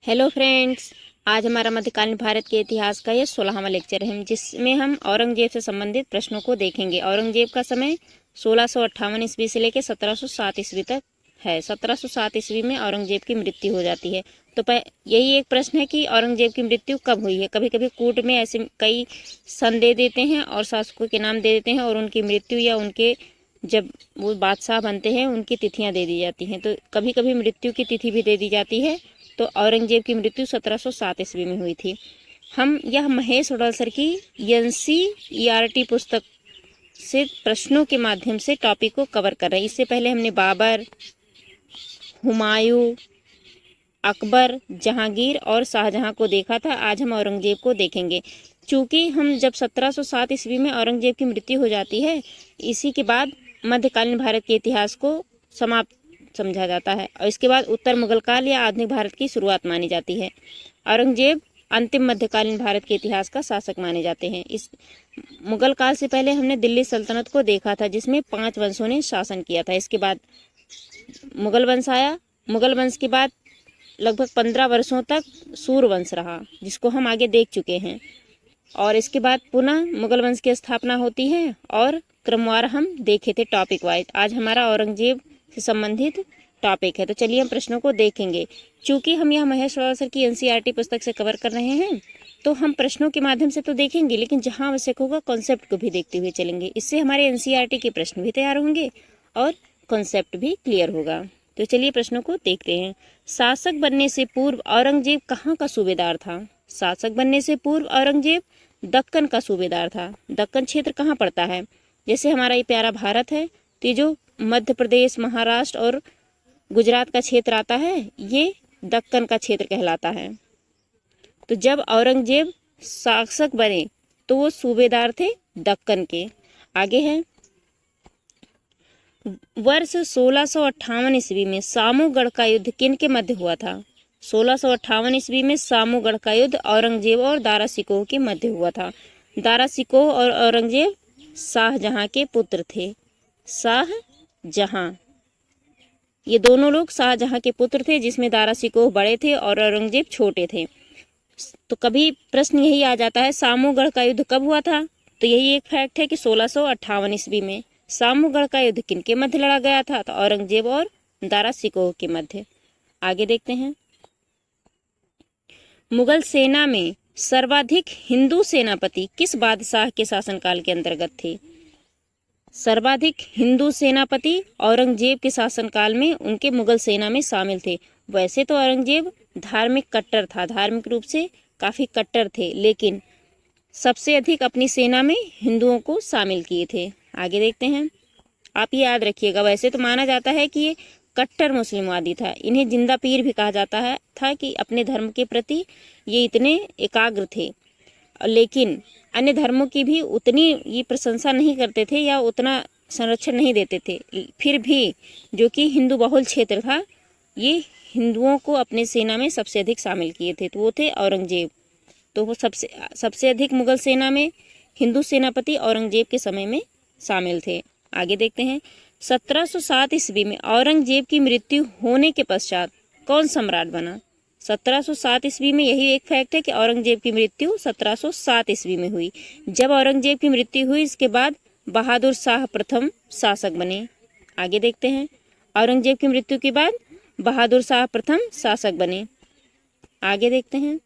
Hello friends. आज हमारा मध्यकालीन भारत के इतिहास का यह 16वां लेक्चर है, जिसमें हम औरंगजेब से संबंधित प्रश्नों को देखेंगे। औरंगजेब का समय 1658 ईस्वी से लेकर 1707 ईस्वी तक है। 1707 ईस्वी में औरंगजेब की मृत्यु हो जाती है। तो यही एक प्रश्न है कि औरंगजेब की मृत्यु कब हुई है। कभी कभी कूट में ऐसे कई सन दे देते हैं और शासकों के नाम दे देते हैं और उनकी मृत्यु या उनके जब वो बादशाह बनते हैं उनकी तिथियां दे दी जाती हैं। तो कभी कभी मृत्यु की तिथि भी दे दी जाती है। तो औरंगजेब की मृत्यु 1707 ईस्वी में हुई थी। हम यह महेश उड़ालसर की NCERT पुस्तक से प्रश्नों के माध्यम से टॉपिक को कवर कर रहे हैं। इससे पहले हमने बाबर, हुमायूं, अकबर, जहांगीर और शाहजहां को देखा था। आज हम औरंगजेब को देखेंगे। चूंकि हम जब 1707 ईस्वी में औरंगजेब की मृत्यु हो जाती है, इसी के बाद मध्यकालीन भारत के इतिहास को समाप्त समझा जाता है और इसके बाद उत्तर मुगल काल या आधुनिक भारत की शुरुआत मानी जाती है। औरंगजेब अंतिम मध्यकालीन भारत के इतिहास का शासक माने जाते हैं। इस मुगल काल से पहले हमने दिल्ली सल्तनत को देखा था, जिसमें 5 वंशों ने शासन किया था। इसके बाद मुगल वंश आया। मुगल वंश के बाद लगभग 15 वर्षों तक सूर्यवंश रहा, जिसको हम आगे देख चुके हैं। और इसके बाद पुनः मुगल वंश की स्थापना होती है और क्रमवार हम देखे थे टॉपिक वाइज। आज हमारा औरंगजेब से संबंधित टॉपिक है। तो चलिए हम प्रश्नों को देखेंगे। चूंकि हम यह महेश उड़ालसर की NCERT पुस्तक से कवर कर रहे हैं, तो हम प्रश्नों के माध्यम से तो देखेंगे, लेकिन जहां आवश्यक होगा कॉन्सेप्ट को भी देखते हुए चलेंगे। इससे हमारे NCERT के प्रश्न भी तैयार होंगे और कॉन्सेप्ट भी क्लियर होगा। तो चलिए प्रश्नों को देखते हैं। शासक बनने से पूर्व औरंगजेब कहाँ का सूबेदार था? शासक बनने से पूर्व औरंगजेब दक्कन का सूबेदार था। दक्कन क्षेत्र कहाँ पड़ता है? जैसे हमारा ये प्यारा भारत है, तो जो मध्य प्रदेश, महाराष्ट्र और गुजरात का क्षेत्र आता है, ये दक्कन का क्षेत्र कहलाता है। तो जब औरंगजेब शासक बने तो वो सूबेदार थे दक्कन के। आगे है, वर्ष 1658 ईस्वी में सामूगढ़ का युद्ध किन के मध्य हुआ था? 1658 ईस्वी में सामूगढ़ का युद्ध औरंगजेब और दारा शिकोह के मध्य हुआ था। दारा शिकोह और औरंगजेब शाहजहां के पुत्र थे। शाहजहां, ये दोनों लोग शाहजहां के पुत्र थे, जिसमें दारा शिकोह बड़े थे और औरंगजेब छोटे थे। तो कभी प्रश्न यही आ जाता है, सामूगढ़ का युद्ध कब हुआ था? तो यही एक फैक्ट है कि 1658 ईस्वी में। सामूगढ़ का युद्ध किनके मध्य लड़ा गया था? तो औरंगजेब और दारा शिकोह के मध्य। आगे देखते हैं, मुगल सेना में सर्वाधिक हिंदू सेनापति किस बादशाह के शासनकाल के अंतर्गत थे? सर्वाधिक हिंदू सेनापति औरंगजेब के शासनकाल में उनके मुगल सेना में शामिल थे। वैसे तो औरंगजेब धार्मिक कट्टर था, धार्मिक रूप से काफी कट्टर थे, लेकिन सबसे अधिक अपनी सेना में हिंदुओं को शामिल किए थे। आगे देखते हैं, आप ये याद रखिएगा, वैसे तो माना जाता है कि ये कट्टर मुस्लिमवादी था। इन्हें जिंदा पीर भी कहा जाता है था कि अपने धर्म के प्रति ये इतने एकाग्र थे, लेकिन अन्य धर्मों की भी उतनी ये प्रशंसा नहीं करते थे या उतना संरक्षण नहीं देते थे। फिर भी जो कि हिंदू बहुल क्षेत्र था, ये हिंदुओं को अपने सेना में सबसे अधिक शामिल किए थे। तो वो थे औरंगजेब। तो वो सबसे अधिक मुगल सेना में हिंदू सेनापति औरंगजेब के समय में शामिल थे। आगे देखते हैं, 1707 ईस्वी में औरंगजेब की मृत्यु होने के पश्चात कौन सम्राट बना? 1707 ईस्वी में, यही एक फैक्ट है कि औरंगजेब की मृत्यु 1707 ईस्वी में हुई। जब औरंगजेब की मृत्यु हुई, इसके बाद बहादुर शाह प्रथम शासक बने। आगे देखते हैं, औरंगजेब की मृत्यु के बाद बहादुर शाह प्रथम शासक बने। आगे देखते हैं,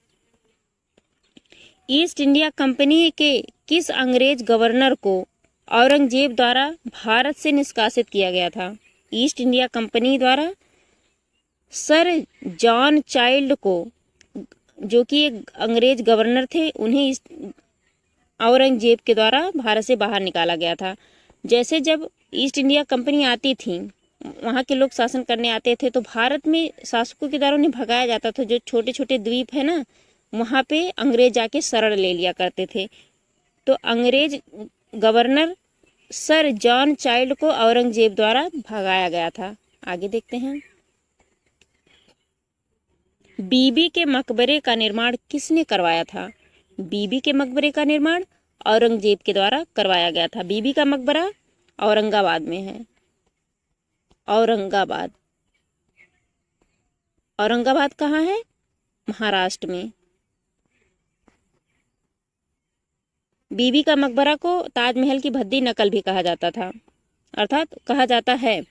ईस्ट इंडिया कंपनी के किस अंग्रेज गवर्नर को औरंगजेब द्वारा भारत से निष्कासित किया गया था? ईस्ट इंडिया कंपनी द्वारा सर जॉन चाइल्ड को, जो कि एक अंग्रेज गवर्नर थे, उन्हें औरंगजेब के द्वारा भारत से बाहर निकाला गया था। जैसे जब ईस्ट इंडिया कंपनी आती थी, वहाँ के लोग शासन करने आते थे, तो भारत में शासकों के द्वारा उन्हें भगाया जाता था। जो छोटे छोटे द्वीप है ना, वहाँ पे अंग्रेज जाके शरण ले लिया करते थे। तो अंग्रेज गवर्नर सर जॉन चाइल्ड को औरंगजेब द्वारा भगाया गया था। आगे देखते हैं, बीबी के मकबरे का निर्माण किसने करवाया था? बीबी के मकबरे का निर्माण औरंगजेब के द्वारा करवाया गया था। बीबी का मकबरा औरंगाबाद में है। औरंगाबाद, औरंगाबाद कहाँ है? महाराष्ट्र में। बीबी का मकबरा को ताजमहल की भद्दी नकल भी कहा जाता था, अर्थात कहा जाता है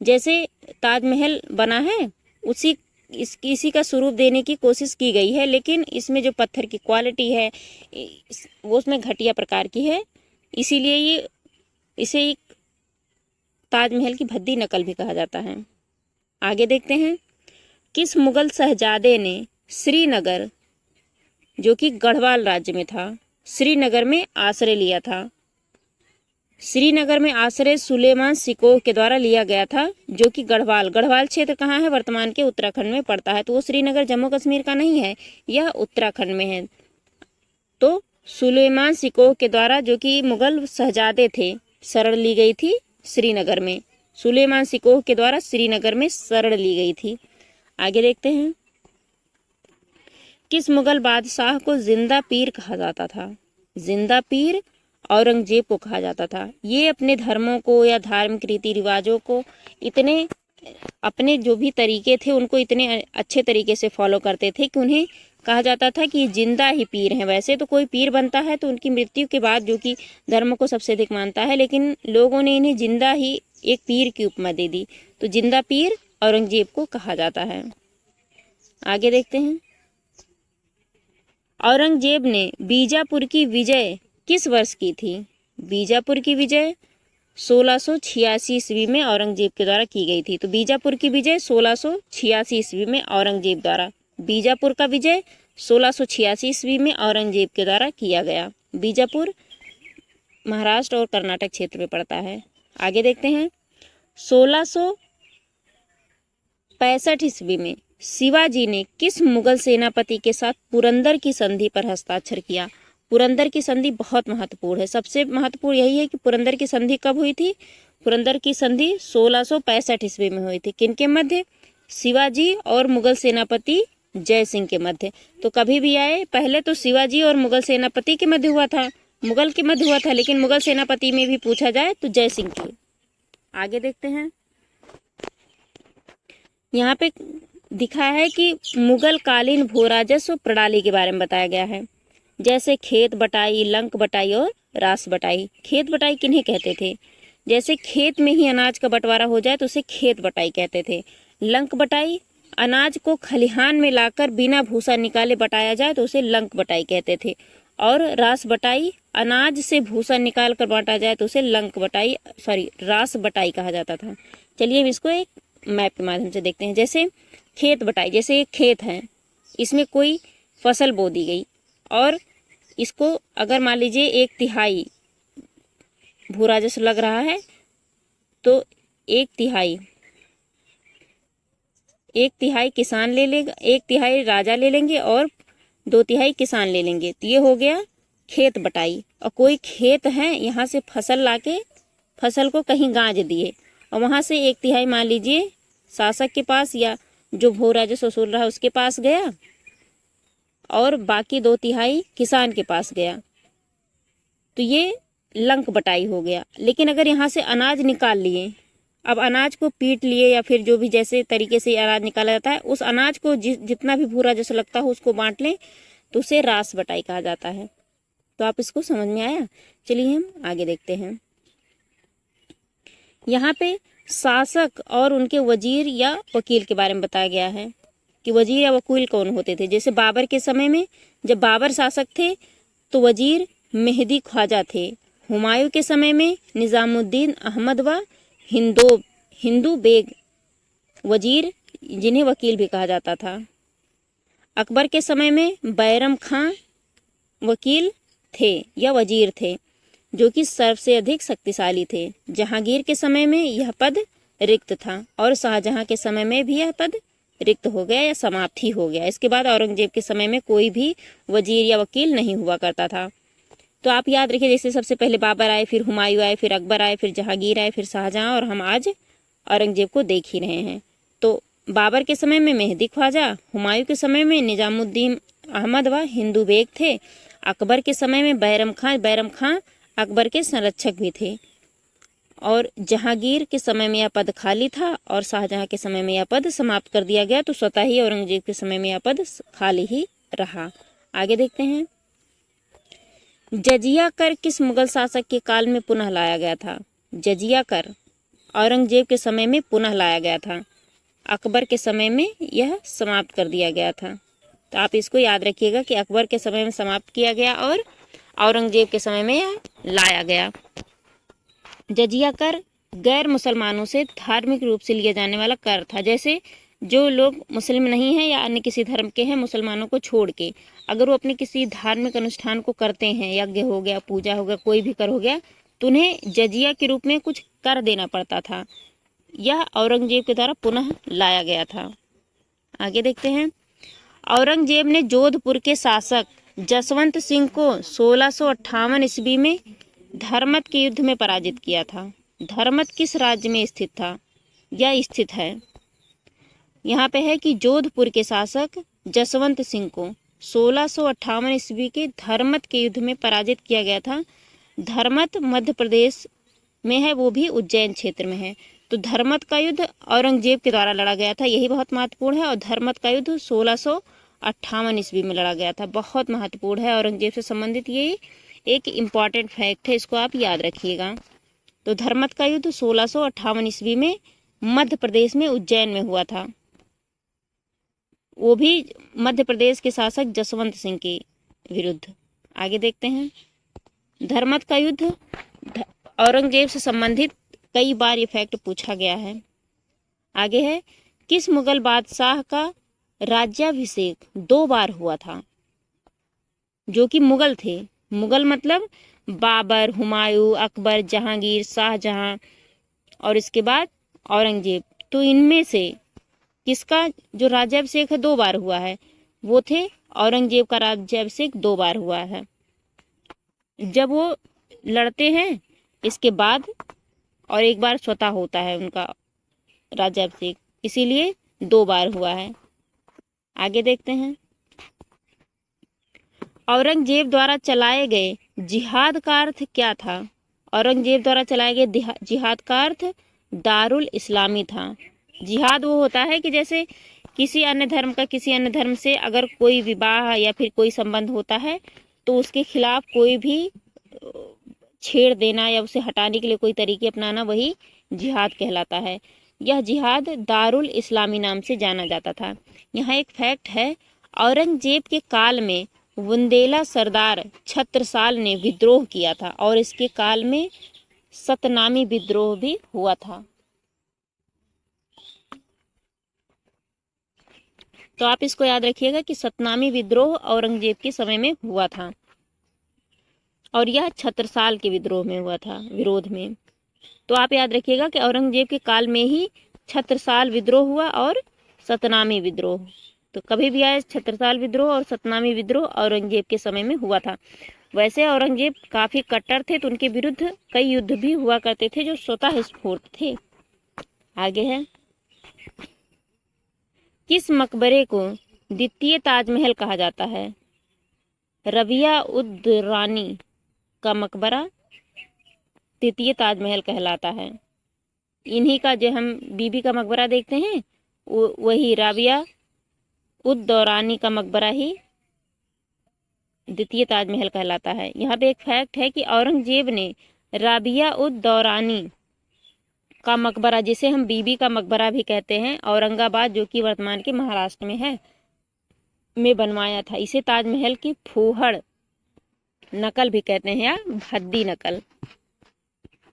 जैसे ताजमहल बना है इसी का स्वरूप देने की कोशिश की गई है, लेकिन इसमें जो पत्थर की क्वालिटी है वो उसमें घटिया प्रकार की है, इसीलिए इसे एक ताजमहल की भद्दी नकल भी कहा जाता है। आगे देखते हैं, किस मुगल शहजादे ने श्रीनगर, जो कि गढ़वाल राज्य में था, श्रीनगर में आश्रय लिया था? श्रीनगर में आश्रय सुलेमान सिकोह के द्वारा लिया गया था, जो कि गढ़वाल क्षेत्र कहाँ है? वर्तमान के उत्तराखंड में पड़ता है। तो वो श्रीनगर जम्मू कश्मीर का नहीं है, यह उत्तराखंड में है। तो सुलेमान सिकोह के द्वारा, जो कि मुगल शहजादे थे, शरण ली गई थी श्रीनगर में। सुलेमान सिकोह के द्वारा श्रीनगर में शरण ली गई थी। आगे देखते हैं, किस मुगल बादशाह को जिंदा पीर कहा जाता था? जिंदा पीर औरंगजेब को कहा जाता था। ये अपने धर्मों को या धार्मिक रीति रिवाजों को इतने, अपने जो भी तरीके थे उनको इतने अच्छे तरीके से फॉलो करते थे कि उन्हें कहा जाता था कि ये जिंदा ही पीर हैं। वैसे तो कोई पीर बनता है तो उनकी मृत्यु के बाद, जो कि धर्म को सबसे अधिक मानता है, लेकिन लोगों ने इन्हें जिंदा ही एक पीर की उपमा दे दी, तो जिंदा पीर औरंगजेब को कहा जाता है। आगे देखते हैं, औरंगजेब ने बीजापुर की विजय किस वर्ष की थी? बीजापुर की विजय 1686 ईस्वी में औरंगजेब के द्वारा की गई थी। तो बीजापुर की विजय 1686 ईस्वी में औरंगजेब द्वारा, बीजापुर का विजय 1686 ईस्वी में औरंगजेब के द्वारा किया गया। बीजापुर महाराष्ट्र और कर्नाटक क्षेत्र में पड़ता है। आगे देखते हैं, 1665 ईस्वी में शिवाजी ने किस मुगल सेनापति के साथ पुरंदर की संधि पर हस्ताक्षर किया? पुरंदर की संधि बहुत महत्वपूर्ण है। सबसे महत्वपूर्ण यही है कि पुरंदर की संधि कब हुई थी? पुरंदर की संधि 1665 ईस्वी में हुई थी। किनके मध्य? शिवाजी और मुगल सेनापति जय सिंह के मध्य। तो कभी भी आए, पहले तो शिवाजी और मुगल सेनापति के मध्य हुआ था, मुगल के मध्य हुआ था, लेकिन मुगल सेनापति में भी पूछा जाए तो जय सिंह की। आगे देखते हैं, यहाँ पे दिखा है कि मुगल कालीन भू राजस्व प्रणाली के बारे में बताया गया है, जैसे खेत बटाई, लंक बटाई और रास बटाई। खेत बटाई किन्हें कहते थे? जैसे खेत में ही अनाज का बंटवारा हो जाए तो उसे खेत बटाई कहते थे। लंक बटाई, अनाज को खलिहान में लाकर बिना भूसा निकाले बटाया जाए तो उसे लंक बटाई कहते थे। और रास बटाई, अनाज से भूसा निकाल कर बांटा जाए तो उसे रास बटाई कहा जाता था। चलिए हम इसको एक मैप के माध्यम से देखते हैं। जैसे खेत बटाई, जैसे एक खेत है, इसमें कोई फसल बो दी गई और इसको अगर मान लीजिए 1/3 भू राजस्व लग रहा है, तो 1/3 किसान ले लेगा, 1/3 राजा ले लेंगे और 2/3 किसान ले लेंगे। तो ये हो गया खेत बटाई। और कोई खेत है, यहाँ से फसल लाके फसल को कहीं गांज दिए और वहाँ से 1/3 मान लीजिए शासक के पास या जो भू राजस्व वसूल रहा है उसके पास गया और बाकी 2/3 किसान के पास गया, तो ये लंक बटाई हो गया। लेकिन अगर यहाँ से अनाज निकाल लिए, अब अनाज को पीट लिए या फिर जो भी जैसे तरीके से अनाज निकाला जाता है, उस अनाज को जितना भी भू राजस्व लगता हो उसको बांट लें तो उसे रास बटाई कहा जाता है। तो आप इसको समझ में आया? चलिए हम आगे देखते हैं। यहाँ पे शासक और उनके वजीर या वकील के बारे में बताया गया है कि वजीर या वकील कौन होते थे। जैसे बाबर के समय में, जब बाबर शासक थे तो वजीर मेहदी ख्वाजा थे। हुमायूं के समय में निजामुद्दीन अहमद व हिंदू बेग वजीर, जिन्हें वकील भी कहा जाता था। अकबर के समय में बैरम खां वकील थे या वजीर थे, जो कि सबसे अधिक शक्तिशाली थे। जहांगीर के समय में यह पद रिक्त था और शाहजहां के समय में भी यह पद रिक्त हो गया या समाप्त ही हो गया। इसके बाद औरंगजेब के समय में कोई भी वजीर या वकील नहीं हुआ करता था। तो आप याद रखिए, जैसे सबसे पहले बाबर आए, फिर हुमायूं आए, फिर अकबर आए, फिर जहांगीर आए, फिर शाहजहां, और हम आज औरंगजेब को देख ही रहे हैं। तो बाबर के समय में मेहदी ख्वाजा, हुमायूं के समय में निजामुद्दीन अहमद व हिंदू बेग थे, अकबर के समय में बैरम खां अकबर के संरक्षक भी थे, और जहांगीर के समय में यह पद खाली था और शाहजहां के समय में यह पद समाप्त कर दिया गया, तो स्वतः ही औरंगजेब के समय में यह पद खाली ही रहा। आगे देखते हैं, जजिया कर किस मुगल शासक के काल में पुनः लाया गया था? जजिया कर औरंगजेब के समय में पुनः लाया गया था, अकबर के समय में यह समाप्त कर दिया गया था। तो आप इसको याद रखिएगा कि अकबर के समय में समाप्त किया गया और औरंगजेब के समय में यह लाया गया। जजिया कर गैर मुसलमानों से धार्मिक रूप से लिया जाने वाला कर था। जैसे जो लोग मुस्लिम नहीं हैं या अन्य किसी धर्म के हैं, मुसलमानों को छोड़ के, अगर वो अपने किसी धार्मिक अनुष्ठान को करते हैं, यज्ञ हो गया, पूजा हो गया, कोई भी कर हो गया, तो उन्हें जजिया के रूप में कुछ कर देना पड़ता था। यह औरंगजेब के द्वारा पुनः लाया गया था। आगे देखते हैं, औरंगजेब ने जोधपुर के शासक जसवंत सिंह को 1658 ईस्वी में धर्मत के युद्ध में पराजित किया था। धर्मत किस राज्य में स्थित था? यह स्थित है, यहाँ पे है कि जोधपुर के शासक जसवंत सिंह को 1658 ईस्वी के धर्मत के युद्ध में पराजित किया गया था। धर्मत मध्य प्रदेश में है, वो भी उज्जैन क्षेत्र में है। तो धर्मत का युद्ध औरंगजेब के द्वारा लड़ा गया था, यही बहुत महत्वपूर्ण है। और धर्मत का युद्ध 1658 ईस्वी में लड़ा गया था, बहुत महत्वपूर्ण है। औरंगजेब से संबंधित ये एक इम्पॉर्टेंट फैक्ट है, इसको आप याद रखिएगा। तो धर्मत का युद्ध 1658 ईस्वी में मध्य प्रदेश में उज्जैन में हुआ था, वो भी मध्य प्रदेश के शासक जसवंत सिंह के विरुद्ध। आगे देखते हैं, धर्मत का युद्ध औरंगजेब से संबंधित कई बार ये फैक्ट पूछा गया है। आगे है, किस मुगल बादशाह का राज्याभिषेक 2 बार हुआ था? जो कि मुगल थे, मुगल मतलब बाबर, हुमायूं, अकबर, जहांगीर, शाहजहां और इसके बाद औरंगजेब। तो इनमें से किसका जो राज्याभिषेक है 2 बार हुआ है? वो थे औरंगजेब का राज्याभिषेक 2 बार हुआ है। जब वो लड़ते हैं इसके बाद, और एक बार स्वतः होता है उनका राज्याभिषेक, इसीलिए 2 बार हुआ है। आगे देखते हैं, औरंगजेब द्वारा चलाए गए जिहाद का अर्थ क्या था? औरंगजेब द्वारा चलाए गए जिहाद का अर्थ दारुल इस्लामी था। जिहाद वो होता है कि जैसे किसी अन्य धर्म का किसी अन्य धर्म से अगर कोई विवाह या फिर कोई संबंध होता है, तो उसके खिलाफ कोई भी छेड़ देना या उसे हटाने के लिए कोई तरीके अपनाना, वही जिहाद कहलाता है। यह जिहाद दारुल इस्लामी नाम से जाना जाता था। यहाँ एक फैक्ट है, औरंगजेब के काल में बुंदेला सरदार छत्रसाल ने विद्रोह किया था और इसके काल में सतनामी विद्रोह भी हुआ था। तो आप इसको याद रखिएगा कि सतनामी विद्रोह औरंगजेब के समय में हुआ था और यह छत्रसाल के विद्रोह में हुआ था, विरोध में। तो आप याद रखिएगा कि औरंगजेब के काल में ही छत्रसाल विद्रोह हुआ और सतनामी विद्रोह। तो कभी भी आए छत्रसाल विद्रोह और सतनामी विद्रोह औरंगजेब के समय में हुआ था। वैसे औरंगजेब काफी कट्टर थे, तो उनके विरुद्ध कई युद्ध भी हुआ करते थे जो स्वतः स्फूर्त थे। आगे है, किस मकबरे को द्वितीय ताजमहल कहा जाता है? रबिया उद रानी का मकबरा द्वितीय ताजमहल कहलाता है। इन्हीं का जो हम बीबी का मकबरा देखते हैं, वही राबिया उद दौरानी का मकबरा ही द्वितीय ताजमहल कहलाता है। यहाँ पे एक फैक्ट है कि औरंगजेब ने राबिया उद दौरानी का मकबरा, जिसे हम बीबी का मकबरा भी कहते हैं, औरंगाबाद जो कि वर्तमान के महाराष्ट्र में है, में बनवाया था। इसे ताजमहल की फूहड़ नकल भी कहते हैं या भद्दी नकल,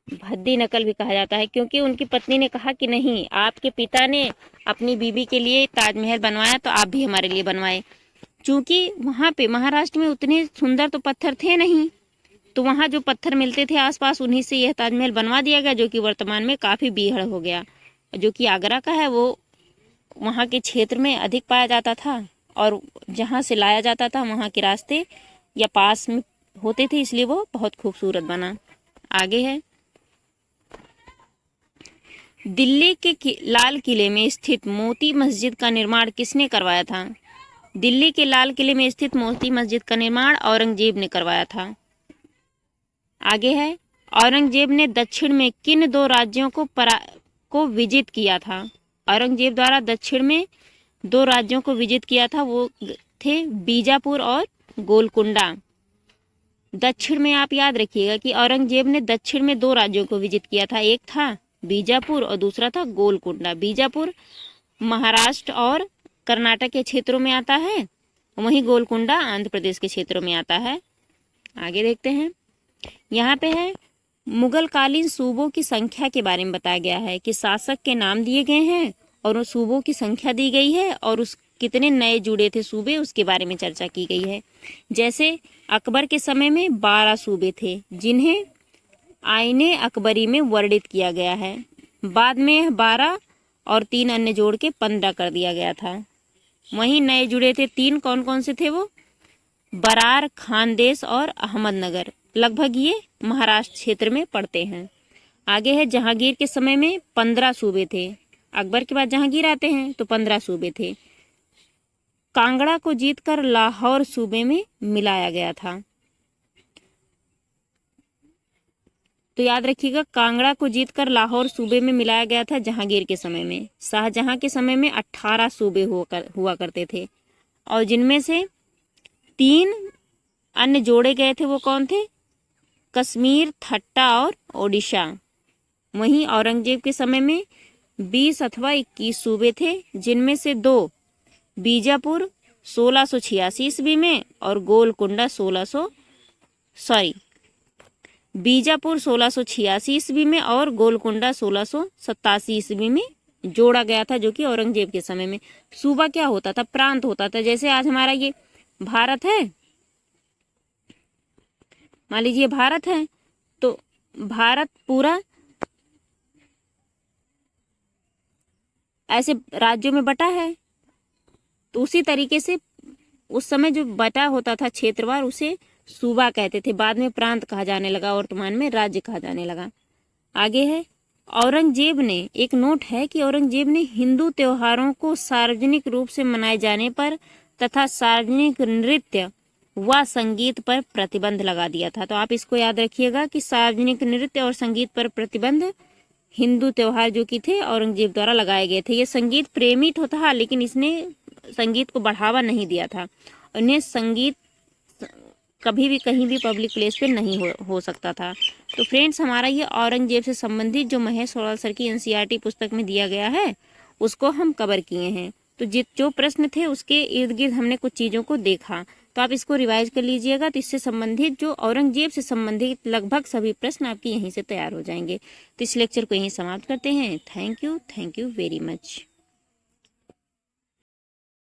भद्दी नकल भी कहा जाता है, क्योंकि उनकी पत्नी ने कहा कि नहीं, आपके पिता ने अपनी बीबी के लिए ताजमहल बनवाया तो आप भी हमारे लिए बनवाए। चूंकि वहाँ पे महाराष्ट्र में उतने सुंदर तो पत्थर थे नहीं, तो वहाँ जो पत्थर मिलते थे आसपास, उन्हीं से यह ताजमहल बनवा दिया गया, जो कि वर्तमान में काफ़ी बीहड़ हो गया। जो कि आगरा का है, वो वहाँ के क्षेत्र में अधिक पाया जाता था और जहाँ से लाया जाता था वहाँ के रास्ते या पास में होते थे, इसलिए वो बहुत खूबसूरत बना। आगे है, दिल्ली के लाल किले में स्थित मोती मस्जिद का निर्माण किसने करवाया था? दिल्ली के लाल किले में स्थित मोती मस्जिद का निर्माण औरंगजेब ने करवाया था। आगे है, औरंगजेब ने दक्षिण में किन दो राज्यों को विजित किया था? औरंगजेब द्वारा दक्षिण में दो राज्यों को विजित किया था, वो थे बीजापुर और गोलकुंडा। दक्षिण में आप याद रखिएगा कि औरंगजेब ने दक्षिण में दो राज्यों को विजित किया था, एक था बीजापुर और दूसरा था गोलकुंडा। बीजापुर महाराष्ट्र और कर्नाटक के क्षेत्रों में आता है, वहीं गोलकुंडा आंध्र प्रदेश के क्षेत्रों में आता है। आगे देखते हैं, यहाँ पे है मुगल कालीन सूबों की संख्या के बारे में बताया गया है कि शासक के नाम दिए गए हैं और उन सूबों की संख्या दी गई है और उस कितने नए जुड़े थे सूबे उसके बारे में चर्चा की गई है। जैसे अकबर के समय में 12 सूबे थे जिन्हें आईने अकबरी में वर्णित किया गया है। बाद में 12 और 3 अन्य जोड़ के 15 कर दिया गया था। वहीं नए जुड़े थे 3, कौन कौन से थे वो? बरार, खानदेश और अहमदनगर। लगभग ये महाराष्ट्र क्षेत्र में पड़ते हैं। आगे है जहांगीर के समय में 15 सूबे थे। अकबर के बाद जहांगीर आते हैं तो 15 सूबे थे। कांगड़ा को जीतकर लाहौर सूबे में मिलाया गया था। तो याद रखिएगा, कांगड़ा को जीतकर लाहौर सूबे में मिलाया गया था जहांगीर के समय में। शाहजहां के समय में 18 सूबे हुआ करते थे और जिनमें से 3 अन्य जोड़े गए थे। वो कौन थे? कश्मीर, ठट्टा और ओडिशा। वहीं औरंगजेब के समय में 20 अथवा 21 सूबे थे जिनमें से 2 बीजापुर 1686 ईस्वी में और गोलकुंडा बीजापुर 1686 ईस्वी में और गोलकुंडा 1687 ईस्वी में जोड़ा गया था, जो कि औरंगजेब के समय में। सूबा क्या होता था? प्रांत होता था। जैसे आज हमारा ये भारत है, मान लीजिए भारत है, तो भारत पूरा ऐसे राज्यों में बटा है, तो उसी तरीके से उस समय जो बटा होता था क्षेत्रवार उसे सूबा कहते थे। बाद में प्रांत कहा जाने लगा और वर्तमान में राज्य कहा जाने लगा। आगे है औरंगजेब ने, एक नोट है कि औरंगजेब ने हिंदू त्योहारों को सार्वजनिक रूप से मनाए जाने पर तथा सार्वजनिक नृत्य व संगीत पर प्रतिबंध लगा दिया था। तो आप इसको याद रखिएगा कि सार्वजनिक नृत्य और संगीत पर प्रतिबंध हिंदू त्योहार जो कि थे औरंगजेब द्वारा लगाए गए थे। ये संगीत प्रेमी तो था लेकिन इसने संगीत को बढ़ावा नहीं दिया था। उन्हें संगीत कभी भी कहीं भी पब्लिक प्लेस पे नहीं हो सकता था। तो फ्रेंड्स, हमारा ये औरंगजेब से संबंधित जो महेश सर की एनसीईआरटी पुस्तक में दिया गया है उसको हम कवर किए हैं। तो जो प्रश्न थे उसके इर्द गिर्द हमने कुछ चीज़ों को देखा, तो आप इसको रिवाइज कर लीजिएगा। तो इससे संबंधित जो औरंगजेब से संबंधित लगभग सभी प्रश्न आपके यहीं से तैयार हो जाएंगे। तो इस लेक्चर को यहीं समाप्त करते हैं। Thank you very much.